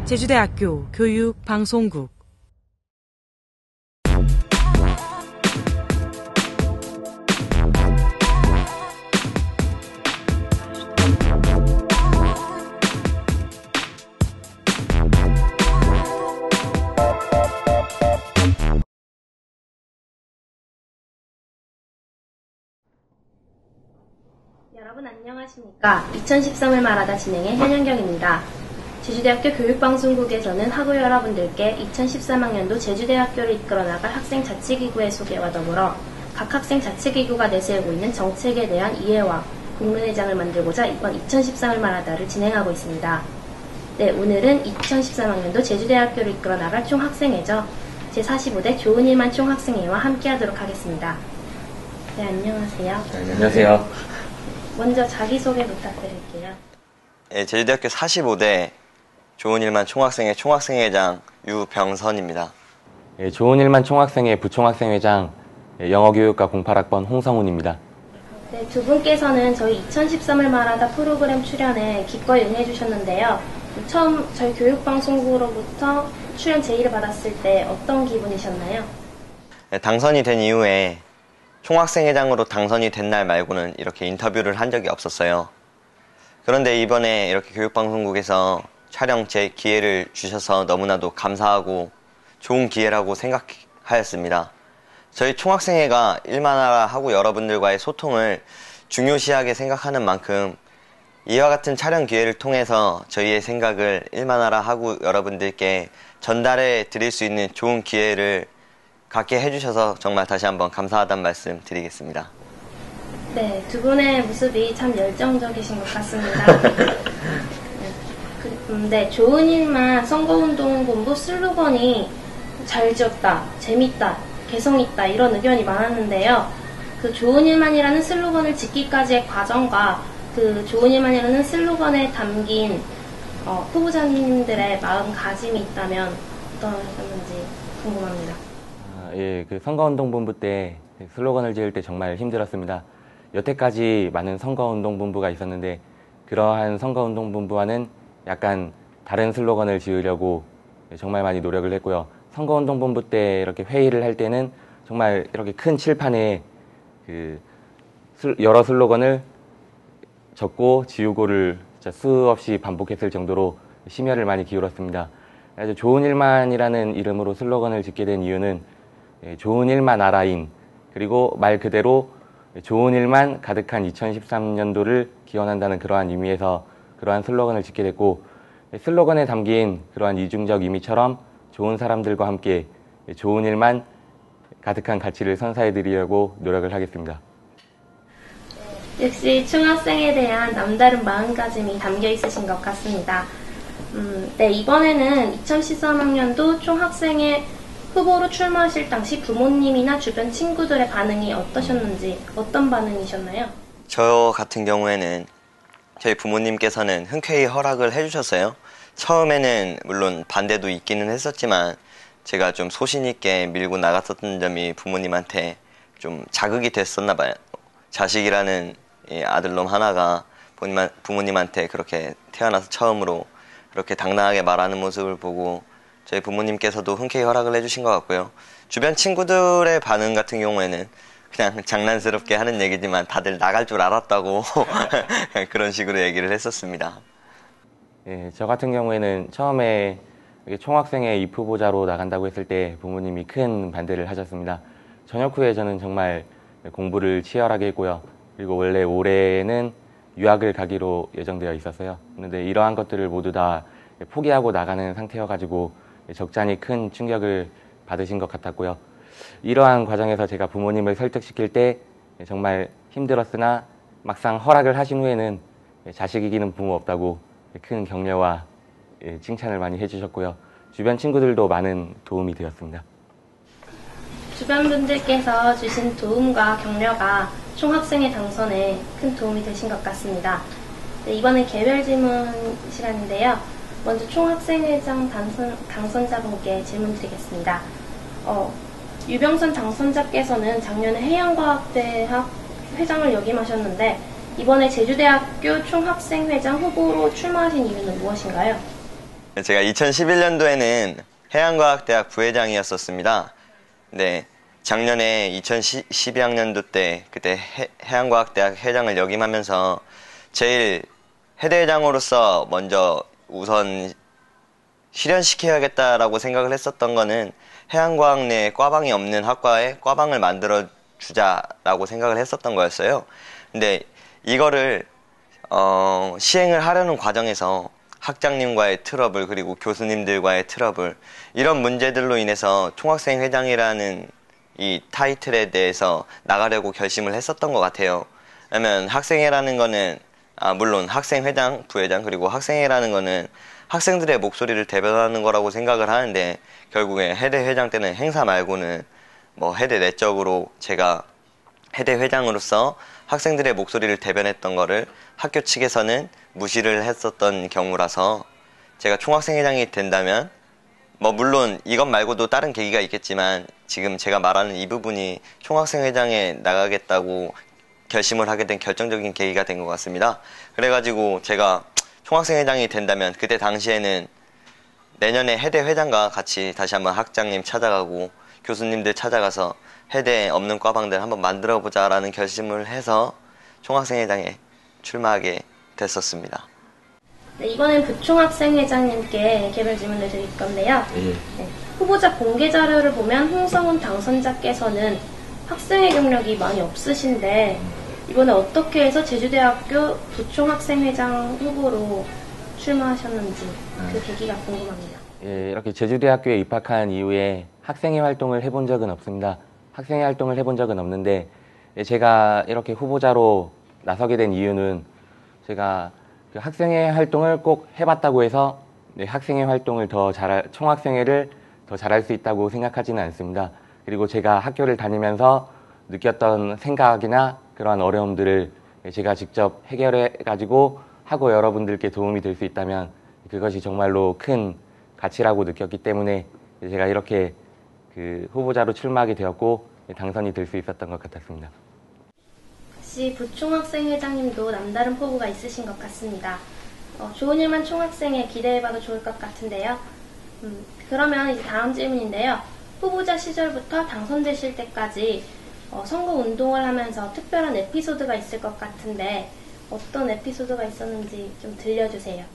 제주대학교 교육방송국 여러분 안녕하십니까. 2013을 말하다 진행의 현현경입니다. 제주대학교 교육방송국에서는 학우 여러분들께 2013학년도 제주대학교를 이끌어 나갈 학생자치기구의 소개와 더불어 각 학생자치기구가 내세우고 있는 정책에 대한 이해와 공론회장을 만들고자 이번 2013을 말하다를 진행하고 있습니다. 네, 오늘은 2013학년도 제주대학교를 이끌어 나갈 총학생회죠. 제45대 좋은 일만 총학생회와 함께하도록 하겠습니다. 네, 안녕하세요. 네, 안녕하세요. 먼저 자기소개 부탁드릴게요. 네, 제주대학교 45대 좋은 일만 총학생회 총학생회장 유병선입니다. 네, 좋은 일만 총학생회 부총학생회장 영어교육과 08학번 홍성훈입니다. 네, 두 분께서는 저희 2013을 말하다 프로그램 출연에 기꺼이 응해주셨는데요. 처음 저희 교육방송국으로부터 출연 제의를 받았을 때 어떤 기분이셨나요? 네, 당선이 된 이후에 총학생회장으로 당선이 된 날 말고는 이렇게 인터뷰를 한 적이 없었어요. 그런데 이번에 이렇게 교육방송국에서 촬영 제 기회를 주셔서 너무나도 감사하고 좋은 기회라고 생각하였습니다. 저희 총학생회가 일만하라 하고 여러분들과의 소통을 중요시하게 생각하는 만큼 이와 같은 촬영 기회를 통해서 저희의 생각을 일만하라 하고 여러분들께 전달해 드릴 수 있는 좋은 기회를 갖게 해주셔서 정말 다시 한번 감사하다는 말씀 드리겠습니다. 네, 두 분의 모습이 참 열정적이신 것 같습니다. 네, 좋은 일만 선거운동본부 슬로건이 잘 지었다, 재밌다, 개성있다 이런 의견이 많았는데요. 그 좋은 일만이라는 슬로건을 짓기까지의 과정과 그 좋은 일만이라는 슬로건에 담긴 후보자님들의 마음가짐이 있다면 어떠셨는지 궁금합니다. 예, 그 선거운동본부 때 슬로건을 지을 때 정말 힘들었습니다. 여태까지 많은 선거운동본부가 있었는데 그러한 선거운동본부와는 약간 다른 슬로건을 지으려고 정말 많이 노력을 했고요. 선거운동본부 때 이렇게 회의를 할 때는 정말 이렇게 큰 칠판에 그 여러 슬로건을 적고 지우고를 수없이 반복했을 정도로 심혈을 많이 기울였습니다. 아주 좋은 일만이라는 이름으로 슬로건을 짓게 된 이유는 좋은 일만 알아인, 그리고 말 그대로 좋은 일만 가득한 2013년도를 기원한다는 그러한 의미에서 그러한 슬로건을 짓게 됐고, 슬로건에 담긴 그러한 이중적 의미처럼 좋은 사람들과 함께 좋은 일만 가득한 가치를 선사해 드리려고 노력을 하겠습니다. 역시 총학생에 대한 남다른 마음가짐이 담겨 있으신 것 같습니다. 네, 이번에는 2013학년도 총학생회 후보로 출마하실 당시 부모님이나 주변 친구들의 반응이 어떠셨는지, 어떤 반응이셨나요? 저 같은 경우에는 저희 부모님께서는 흔쾌히 허락을 해주셨어요. 처음에는 물론 반대도 있기는 했었지만 제가 좀 소신 있게 밀고 나갔었던 점이 부모님한테 좀 자극이 됐었나 봐요. 자식이라는 아들놈 하나가 부모님한테 그렇게 태어나서 처음으로 그렇게 당당하게 말하는 모습을 보고 저희 부모님께서도 흔쾌히 허락을 해주신 것 같고요. 주변 친구들의 반응 같은 경우에는 그냥 장난스럽게 하는 얘기지만 다들 나갈 줄 알았다고 그런 식으로 얘기를 했었습니다. 예, 저 같은 경우에는 처음에 총학생회 입후보자로 나간다고 했을 때 부모님이 큰 반대를 하셨습니다. 전역 후에 저는 정말 공부를 치열하게 했고요. 그리고 원래 올해는 유학을 가기로 예정되어 있었어요. 그런데 이러한 것들을 모두 다 포기하고 나가는 상태여가지고 적잖이 큰 충격을 받으신 것 같았고요. 이러한 과정에서 제가 부모님을 설득시킬 때 정말 힘들었으나 막상 허락을 하신 후에는 자식 이기는 부모 없다고 큰 격려와 칭찬을 많이 해주셨고요. 주변 친구들도 많은 도움이 되었습니다. 주변 분들께서 주신 도움과 격려가 총학생회 당선에 큰 도움이 되신 것 같습니다. 네, 이번엔 개별 질문 시간인데요. 먼저 총학생회장 당선자분께 질문 드리겠습니다. 유병선 당선자께서는 작년에 해양과학대학 회장을 역임하셨는데 이번에 제주대학교 총학생회장 후보로 출마하신 이유는 무엇인가요? 제가 2011년도에는 해양과학대학 부회장이었었습니다. 네, 작년에 2012학년도 때 그때 해양과학대학 회장을 역임하면서 제일 해대회장으로서 먼저 우선 실현시켜야겠다라고 생각을 했었던 거는 해양과학 내 과방이 없는 학과에 과방을 만들어 주자라고 생각을 했었던 거였어요. 근데 이거를 시행을 하려는 과정에서 학장님과의 트러블 그리고 교수님들과의 트러블 이런 문제들로 인해서 총학생 회장이라는 이 타이틀에 대해서 나가려고 결심을 했었던 것 같아요. 왜냐면 학생회라는 거는 물론 학생회장, 부회장 그리고 학생회라는 거는 학생들의 목소리를 대변하는 거라고 생각을 하는데 결국에 해대 회장 때는 행사 말고는 뭐 해대 내적으로 제가 해대 회장으로서 학생들의 목소리를 대변했던 거를 학교 측에서는 무시를 했었던 경우라서 제가 총학생회장이 된다면 뭐 물론 이것 말고도 다른 계기가 있겠지만 지금 제가 말하는 이 부분이 총학생회장에 나가겠다고 결심을 하게 된 결정적인 계기가 된 것 같습니다. 그래가지고 제가 총학생회장이 된다면 그때 당시에는 내년에 해대 회장과 같이 다시 한번 학장님 찾아가고 교수님들 찾아가서 해대에 없는 과방들 한번 만들어보자 라는 결심을 해서 총학생회장에 출마하게 됐었습니다. 네, 이번엔 부총학생회장님께 개별 질문을 드릴 건데요. 네, 후보자 공개 자료를 보면 홍성훈 당선자께서는 학생회 경력이 많이 없으신데 이번에 어떻게 해서 제주대학교 부총학생회장 후보로 출마하셨는지 그 계기가 궁금합니다. 예, 이렇게 제주대학교에 입학한 이후에 학생회 활동을 해본 적은 없습니다. 학생회 활동을 해본 적은 없는데 제가 이렇게 후보자로 나서게 된 이유는 제가 그 학생회 활동을 꼭 해봤다고 해서 학생회 활동을 총학생회를 더 잘할 수 있다고 생각하지는 않습니다. 그리고 제가 학교를 다니면서 느꼈던 생각이나 그러한 어려움들을 제가 직접 해결해가지고 하고 여러분들께 도움이 될 수 있다면 그것이 정말로 큰 가치라고 느꼈기 때문에 제가 이렇게 그 후보자로 출마하게 되었고 당선이 될 수 있었던 것 같았습니다. 역시 부총학생회장님도 남다른 포부가 있으신 것 같습니다. 좋은 일만 총학생회 기대해봐도 좋을 것 같은데요. 그러면 이제 다음 질문인데요. 후보자 시절부터 당선되실 때까지 선거 운동을 하면서 특별한 에피소드가 있을 것 같은데 어떤 에피소드가 있었는지 좀 들려주세요.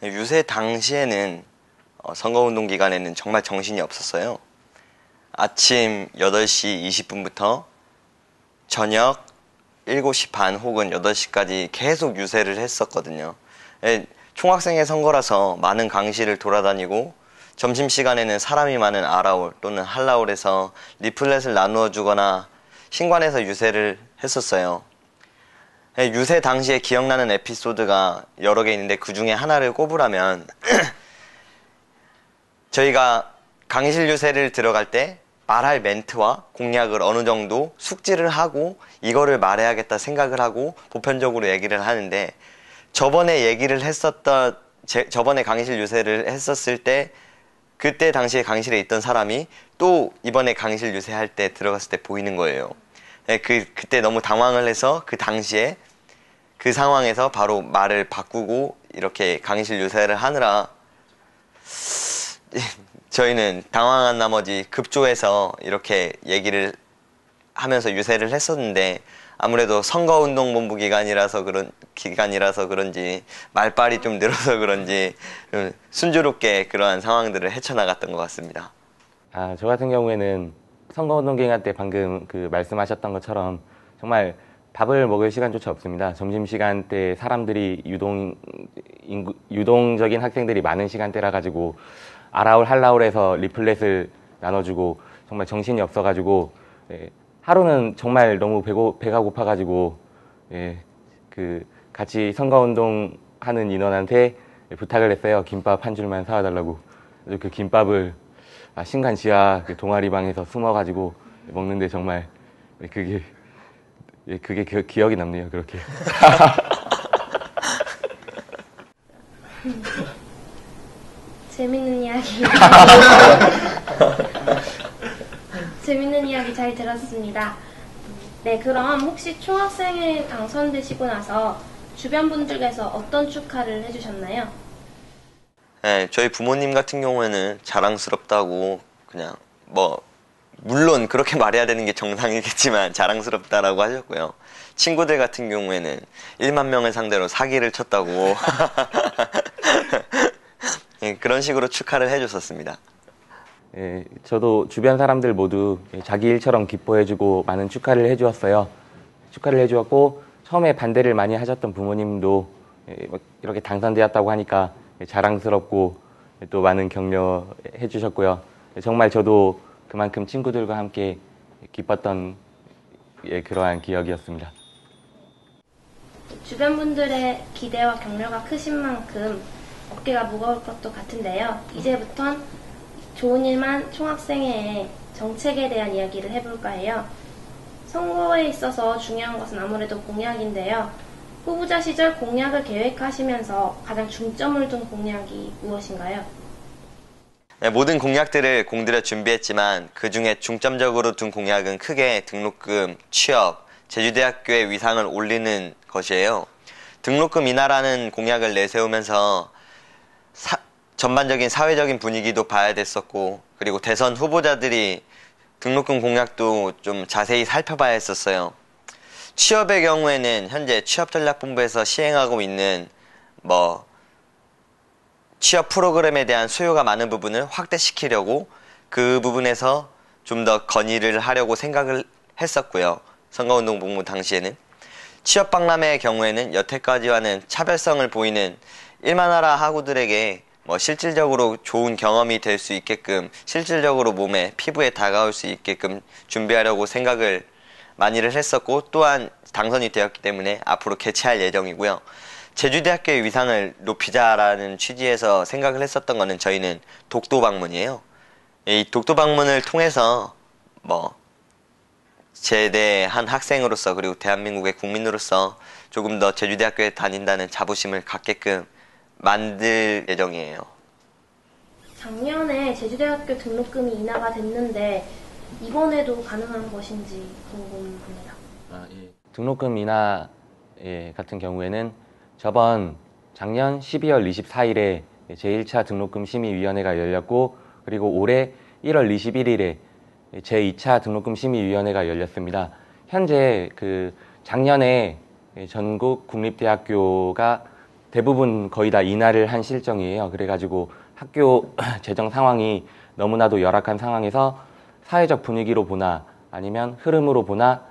유세 당시에는 선거운동 기간에는 정말 정신이 없었어요. 아침 8시 20분부터 저녁 7시 반 혹은 8시까지 계속 유세를 했었거든요. 총학생회 선거라서 많은 강의실을 돌아다니고 점심시간에는 사람이 많은 아라울 또는 한라울에서 리플렛을 나누어 주거나 신관에서 유세를 했었어요. 유세 당시에 기억나는 에피소드가 여러 개 있는데 그 중에 하나를 꼽으라면 저희가 강의실 유세를 들어갈 때 말할 멘트와 공약을 어느 정도 숙지를 하고 이거를 말해야겠다 생각을 하고 보편적으로 얘기를 하는데 저번에 강의실 유세를 했었을 때 그때 당시에 강의실에 있던 사람이 또 이번에 강의실 유세할 때 들어갔을 때 보이는 거예요. 그때 너무 당황을 해서 그 당시에 그 상황에서 바로 말을 바꾸고 이렇게 강의실 유세를 하느라 저희는 당황한 나머지 급조해서 이렇게 얘기를 하면서 유세를 했었는데 아무래도 선거운동본부 기간이라서 그런지 말빨이 좀 늘어서 그런지 순조롭게 그러한 상황들을 헤쳐나갔던 것 같습니다. 저 같은 경우에는 선거운동 기간 때 방금 그 말씀하셨던 것처럼 정말 밥을 먹을 시간조차 없습니다. 점심시간 때 사람들이 유동적인 학생들이 많은 시간대라 가지고 아라울 한라울에서 리플렛을 나눠주고 정말 정신이 없어가지고 하루는 정말 너무 배가 고파가지고 그 같이 선거운동 하는 인원한테 부탁을 했어요. 김밥 한 줄만 사와달라고. 그 김밥을 신간 지하 그 동아리방에서 숨어가지고 먹는데 정말 그게 기억이 남네요. 그렇게. 재밌는 이야기. 재밌는 이야기 잘 들었습니다. 네, 그럼 혹시 총학생회 당선되시고 나서 주변 분들께서 어떤 축하를 해주셨나요? 네, 저희 부모님 같은 경우에는 자랑스럽다고 그냥 물론 그렇게 말해야 되는 게 정상이겠지만 자랑스럽다라고 하셨고요. 친구들 같은 경우에는 1만 명을 상대로 사기를 쳤다고 예, 그런 식으로 축하를 해줬었습니다. 예, 저도 주변 사람들 모두 자기 일처럼 기뻐해주고 많은 축하를 해주었어요. 축하를 해주었고 처음에 반대를 많이 하셨던 부모님도 이렇게 당선되었다고 하니까 자랑스럽고 또 많은 격려해 주셨고요. 정말 저도 그만큼 친구들과 함께 기뻤던 그러한 기억이었습니다. 주변 분들의 기대와 격려가 크신 만큼 어깨가 무거울 것도 같은데요. 이제부턴 좋은 일만 총학생회의 정책에 대한 이야기를 해볼까 해요. 선거에 있어서 중요한 것은 아무래도 공약인데요. 후보자 시절 공약을 계획하시면서 가장 중점을 둔 공약이 무엇인가요? 네, 모든 공약들을 공들여 준비했지만 그 중에 중점적으로 둔 공약은 크게 등록금, 취업, 제주대학교의 위상을 올리는 것이에요. 등록금 인하라는 공약을 내세우면서 전반적인 사회적인 분위기도 봐야 됐었고, 그리고 대선 후보자들이 등록금 공약도 좀 자세히 살펴봐야 했었어요. 취업의 경우에는 현재 취업전략본부에서 시행하고 있는 취업 프로그램에 대한 수요가 많은 부분을 확대시키려고 그 부분에서 좀 더 건의를 하려고 생각을 했었고요. 선거운동본부 당시에는. 취업박람회의 경우에는 여태까지와는 차별성을 보이는 일만하라 학우들에게 실질적으로 좋은 경험이 될 수 있게끔, 실질적으로 몸에, 피부에 다가올 수 있게끔 준비하려고 생각을 많이를 했었고, 또한 당선이 되었기 때문에 앞으로 개최할 예정이고요. 제주대학교의 위상을 높이자라는 취지에서 생각을 했었던 거는 저희는 독도 방문이에요. 이 독도 방문을 통해서 제대한 학생으로서, 그리고 대한민국의 국민으로서 조금 더 제주대학교에 다닌다는 자부심을 갖게끔 만들 예정이에요. 작년에 제주대학교 등록금이 인하가 됐는데 이번에도 가능한 것인지 궁금합니다. 등록금 인하 같은 경우에는 작년 12월 24일에 제1차 등록금 심의위원회가 열렸고, 그리고 올해 1월 21일에 제2차 등록금 심의위원회가 열렸습니다. 현재 작년에 전국 국립대학교가 대부분 거의 다 인하를 한 실정이에요. 그래가지고 학교 재정 상황이 너무나도 열악한 상황에서 사회적 분위기로 보나 아니면 흐름으로 보나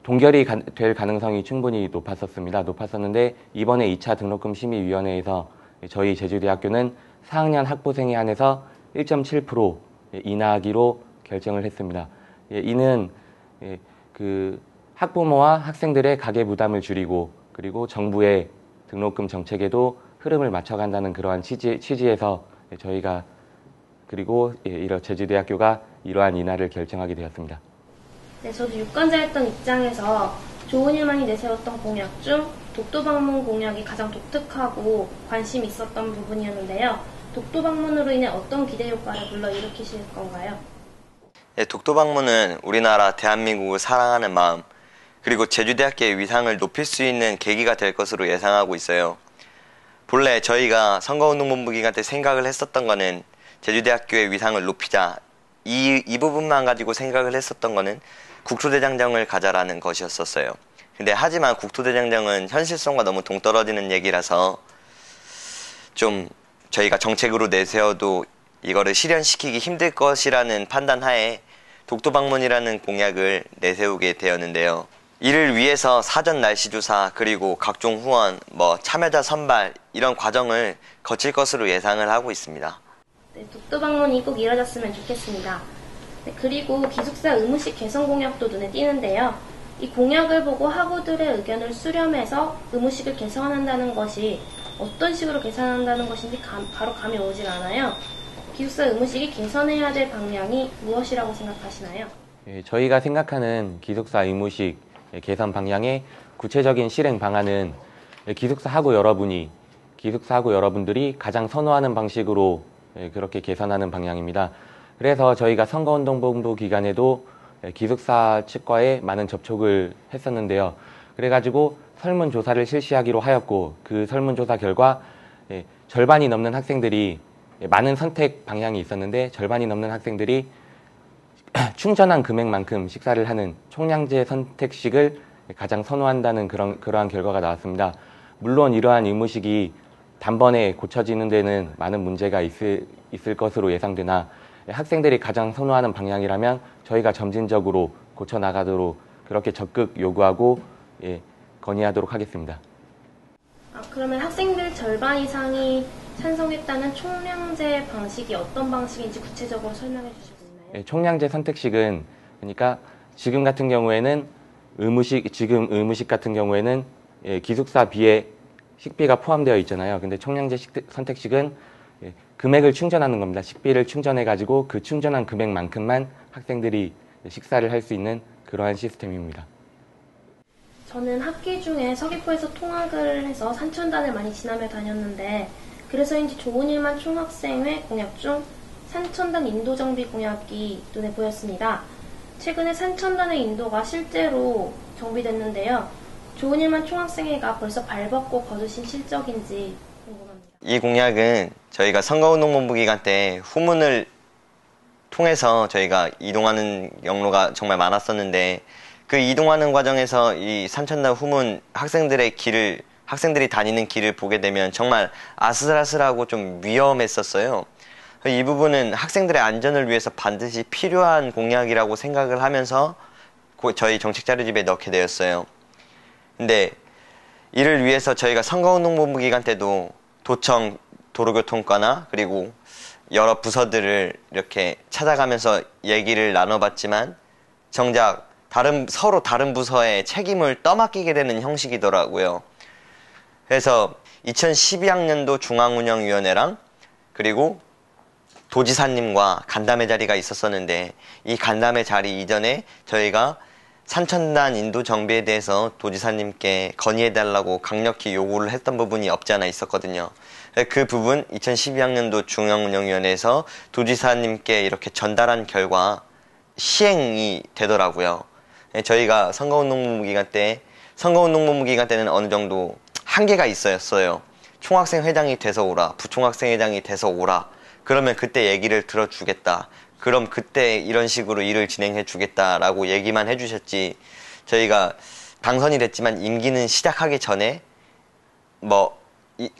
동결이 될 가능성이 충분히 높았었는데, 이번에 2차 등록금 심의위원회에서 저희 제주대학교는 4학년 학부생에 한해서 1.7% 인하하기로 결정을 했습니다. 이는 학부모와 학생들의 가계 부담을 줄이고, 그리고 정부의 등록금 정책에도 흐름을 맞춰간다는 그러한 취지에서 저희가, 그리고 제주대학교가 이러한 인하를 결정하게 되었습니다. 네, 저도 유권자였던 입장에서 좋은 일만이 내세웠던 공약 중 독도 방문 공약이 가장 독특하고 관심이 있었던 부분이었는데요. 독도 방문으로 인해 어떤 기대 효과를 불러일으키실 건가요? 네, 독도 방문은 우리나라 대한민국을 사랑하는 마음, 그리고 제주대학교의 위상을 높일 수 있는 계기가 될 것으로 예상하고 있어요. 본래 저희가 선거운동본부 기간 때 생각을 했었던 거는 제주대학교의 위상을 높이자, 이 부분만 가지고 생각을 했었던 거는 국토대장정을 가자라는 것이었었어요. 근데 하지만 국토대장정은 현실성과 너무 동떨어지는 얘기라서 좀 저희가 정책으로 내세워도 이거를 실현시키기 힘들 것이라는 판단하에 독도 방문이라는 공약을 내세우게 되었는데요. 이를 위해서 사전 날씨조사, 그리고 각종 후원, 참여자 선발, 이런 과정을 거칠 것으로 예상을 하고 있습니다. 네, 독도 방문이 꼭 이뤄졌으면 좋겠습니다. 네, 그리고 기숙사 의무식 개선 공약도 눈에 띄는데요. 이 공약을 보고 학우들의 의견을 수렴해서 의무식을 개선한다는 것이 어떤 식으로 개선한다는 것인지 바로 감이 오질 않아요. 기숙사 의무식이 개선해야 될 방향이 무엇이라고 생각하시나요? 저희가 생각하는 기숙사 의무식 개선 방향의 구체적인 실행 방안은 기숙사 학우 여러분들이 가장 선호하는 방식으로 그렇게 개선하는 방향입니다. 그래서 저희가 선거운동본부 기간에도 기숙사 측과의 많은 접촉을 했었는데요. 그래가지고 설문조사를 실시하기로 하였고, 그 설문조사 결과 절반이 넘는 학생들이 많은 선택 방향이 있었는데 절반이 넘는 학생들이 충전한 금액만큼 식사를 하는 총량제 선택식을 가장 선호한다는 그러한 결과가 나왔습니다. 물론 이러한 의무식이 단번에 고쳐지는 데는 많은 문제가 있을 것으로 예상되나 학생들이 가장 선호하는 방향이라면 저희가 점진적으로 고쳐나가도록 그렇게 적극 요구하고 건의하도록 하겠습니다. 그러면 학생들 절반 이상이 찬성했다는 총량제 방식이 어떤 방식인지 구체적으로 설명해 주실 수 있나요? 총량제 선택식은 그러니까 지금 같은 경우에는 의무식 같은 경우에는 기숙사 비에 식비가 포함되어 있잖아요. 근데 총량제 선택식은 금액을 충전하는 겁니다. 식비를 충전해 가지고 그 충전한 금액만큼만 학생들이 식사를 할 수 있는 그러한 시스템입니다. 저는 학기 중에 서귀포에서 통학을 해서 산천단을 많이 지나며 다녔는데 그래서인지 좋은 일만 총학생회 공약 중 산천단 인도 정비 공약이 눈에 보였습니다. 최근에 산천단의 인도가 실제로 정비됐는데요. 좋은 일만 총학생회가 벌써 발벗고 거두신 실적인지 궁금합니다. 이 공약은 저희가 선거운동본부 기간 때 후문을 통해서 저희가 이동하는 경로가 정말 많았었는데 그 이동하는 과정에서 이 산천단 후문 학생들이 다니는 길을 보게 되면 정말 아슬아슬하고 좀 위험했었어요. 이 부분은 학생들의 안전을 위해서 반드시 필요한 공약이라고 생각을 하면서 저희 정책자료집에 넣게 되었어요. 근데 이를 위해서 저희가 선거운동본부 기간 때도 도청, 도로교통과나 그리고 여러 부서들을 이렇게 찾아가면서 얘기를 나눠봤지만 정작 서로 다른 부서에 책임을 떠맡기게 되는 형식이더라고요. 그래서 2012학년도 중앙운영위원회랑 그리고 도지사님과 간담회 자리가 있었었는데 이 간담회 자리 이전에 저희가 산천단 인도 정비에 대해서 도지사님께 건의해달라고 강력히 요구를 했던 부분이 없지 않아 있었거든요. 그 부분 2012학년도 중앙운영위원회에서 도지사님께 이렇게 전달한 결과 시행이 되더라고요. 저희가 선거운동본부 기간 때는 어느 정도 한계가 있었어요. 총학생 회장이 돼서 오라, 부총학생 회장이 돼서 오라. 그러면 그때 얘기를 들어주겠다. 그럼 그때 이런 식으로 일을 진행해 주겠다라고 얘기만 해주셨지. 저희가 당선이 됐지만 임기는 시작하기 전에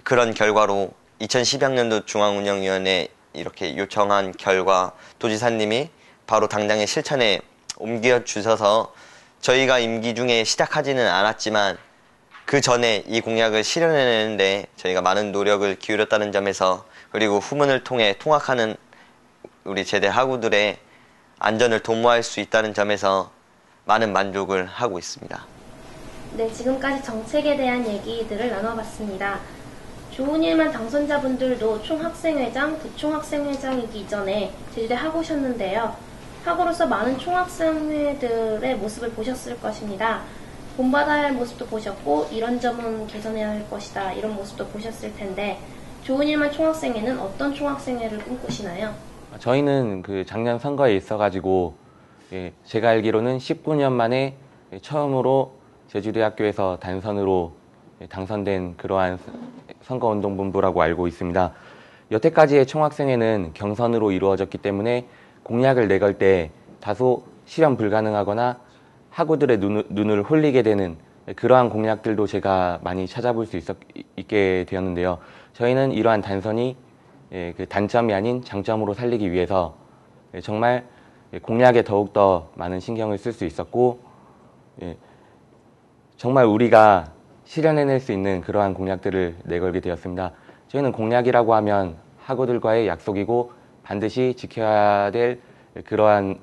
그런 결과로 2012학년도 중앙운영위원회 이렇게 요청한 결과 도지사님이 바로 당장의 실천에 옮겨주셔서 저희가 임기 중에 시작하지는 않았지만 그 전에 이 공약을 실현해내는데 저희가 많은 노력을 기울였다는 점에서 그리고 후문을 통해 통학하는 우리 제대 학우들의 안전을 도모할 수 있다는 점에서 많은 만족을 하고 있습니다. 네, 지금까지 정책에 대한 얘기들을 나눠봤습니다. 좋은 일만 당선자분들도 총학생회장, 부총학생회장이기 이전에 제주대 학우셨는데요. 학우로서 많은 총학생회들의 모습을 보셨을 것입니다. 본받아야 할 모습도 보셨고 이런 점은 개선해야 할 것이다 이런 모습도 보셨을 텐데 좋은 일만 총학생회는 어떤 총학생회를 꿈꾸시나요? 저희는 그 작년 선거에 있어가지고 제가 알기로는 19년 만에 처음으로 제주대학교에서 단선으로 당선된 그러한 선거운동본부라고 알고 있습니다. 여태까지의 총학생회는 경선으로 이루어졌기 때문에 공약을 내걸 때 다소 실현 불가능하거나 학우들의 눈을 홀리게 되는 그러한 공약들도 제가 많이 찾아볼 수 있게 되었는데요. 저희는 이러한 단선이 그 단점이 아닌 장점으로 살리기 위해서 정말 공약에 더욱더 많은 신경을 쓸 수 있었고 정말 우리가 실현해낼 수 있는 그러한 공약들을 내걸게 되었습니다. 저희는 공약이라고 하면 학우들과의 약속이고 반드시 지켜야 될 그러한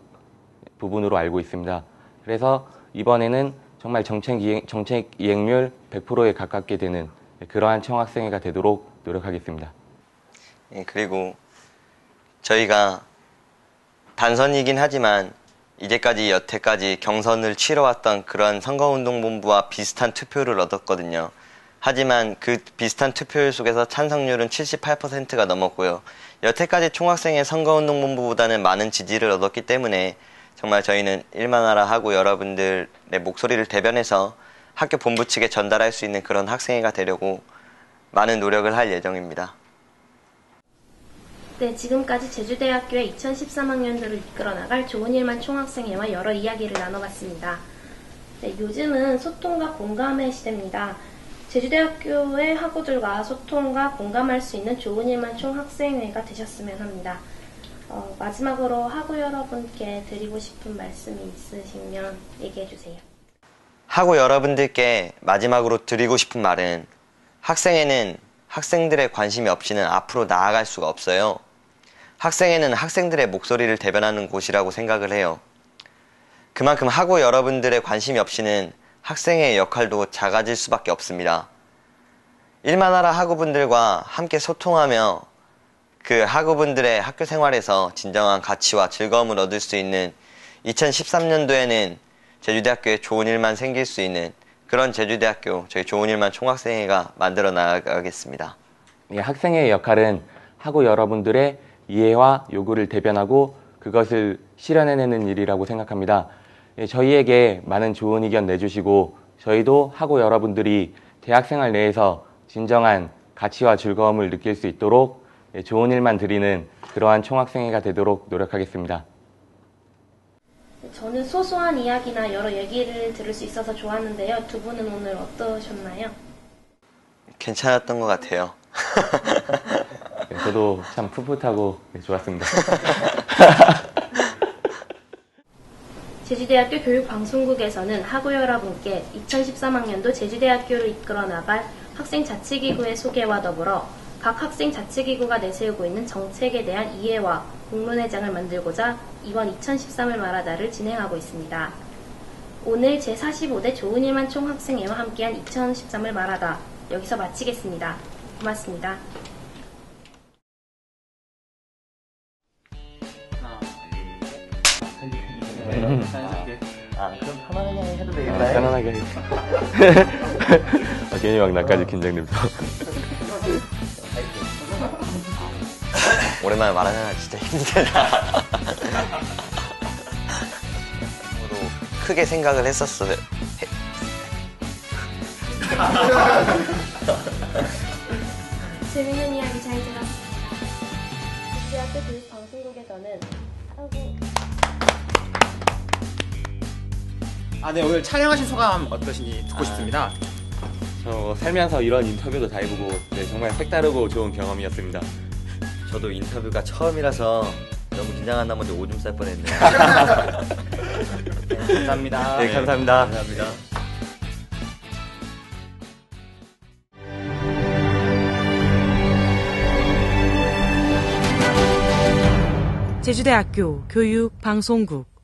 부분으로 알고 있습니다. 그래서 이번에는 정말 정책 이행률 100%에 가깝게 되는 그러한 총학생회가 되도록 노력하겠습니다. 그리고 저희가 단선이긴 하지만 이제까지 여태까지 경선을 치러왔던 그런 선거운동본부와 비슷한 투표를 얻었거든요. 하지만 그 비슷한 투표율 속에서 찬성률은 78%가 넘었고요. 여태까지 총학생회 선거운동본부보다는 많은 지지를 얻었기 때문에 정말 저희는 일만하라 하고 여러분들의 목소리를 대변해서 학교 본부 측에 전달할 수 있는 그런 학생회가 되려고 많은 노력을 할 예정입니다. 네, 지금까지 제주대학교의 2013학년도를 이끌어 나갈 좋은 일만 총학생회와 여러 이야기를 나눠봤습니다. 네, 요즘은 소통과 공감의 시대입니다. 제주대학교의 학우들과 소통과 공감할 수 있는 좋은 일만 총학생회가 되셨으면 합니다. 마지막으로 학우 여러분께 드리고 싶은 말씀이 있으시면 얘기해 주세요. 학우 여러분들께 마지막으로 드리고 싶은 말은 학생회는 학생들의 관심이 없이는 앞으로 나아갈 수가 없어요. 학생회는 학생들의 목소리를 대변하는 곳이라고 생각을 해요. 그만큼 학우 여러분들의 관심이 없이는 학생회의 역할도 작아질 수밖에 없습니다. 일만하라 학우분들과 함께 소통하며 그 학우분들의 학교 생활에서 진정한 가치와 즐거움을 얻을 수 있는 2013년도에는 제주대학교에 좋은 일만 생길 수 있는 그런 제주대학교 저희 좋은 일만 총학생회가 만들어 나가겠습니다. 학생회의 역할은 학우 여러분들의 이해와 요구를 대변하고 그것을 실현해내는 일이라고 생각합니다. 저희에게 많은 좋은 의견 내주시고 저희도 학우 여러분들이 대학생활 내에서 진정한 가치와 즐거움을 느낄 수 있도록 좋은 일만 드리는 그러한 총학생회가 되도록 노력하겠습니다. 저는 소소한 이야기나 여러 얘기를 들을 수 있어서 좋았는데요. 두 분은 오늘 어떠셨나요? 괜찮았던 것 같아요. 저도 참 풋풋하고 좋았습니다. 제주대학교 교육방송국에서는 학우 여러분께 2013학년도 제주대학교를 이끌어 나갈 학생자치기구의 소개와 더불어 각 학생자치기구가 내세우고 있는 정책에 대한 이해와 공론회장을 만들고자 이번 2013을 말하다를 진행하고 있습니다. 오늘 제45대 좋은 일만 총학생회와 함께한 2013을 말하다 여기서 마치겠습니다. 고맙습니다. 그럼 편안하게 해도 편안하게 괜히 막 나까지 긴장되면서 오랜만에 말하느라 진짜 힘들다. 크게 생각을 했었어요. 재밌는 이야기 잘 들었습니다. 제주대학교 교육방송국에서는 네, 오늘 촬영하신 소감 어떠신지 듣고 싶습니다. 저 살면서 이런 인터뷰도 다 해보고 정말 색다르고 좋은 경험이었습니다. 저도 인터뷰가 처음이라서 너무 긴장한 나머지 오줌 쌀 뻔했네요. 감사합니다. 네, 감사합니다. 감사합니다. 제주대학교 교육방송국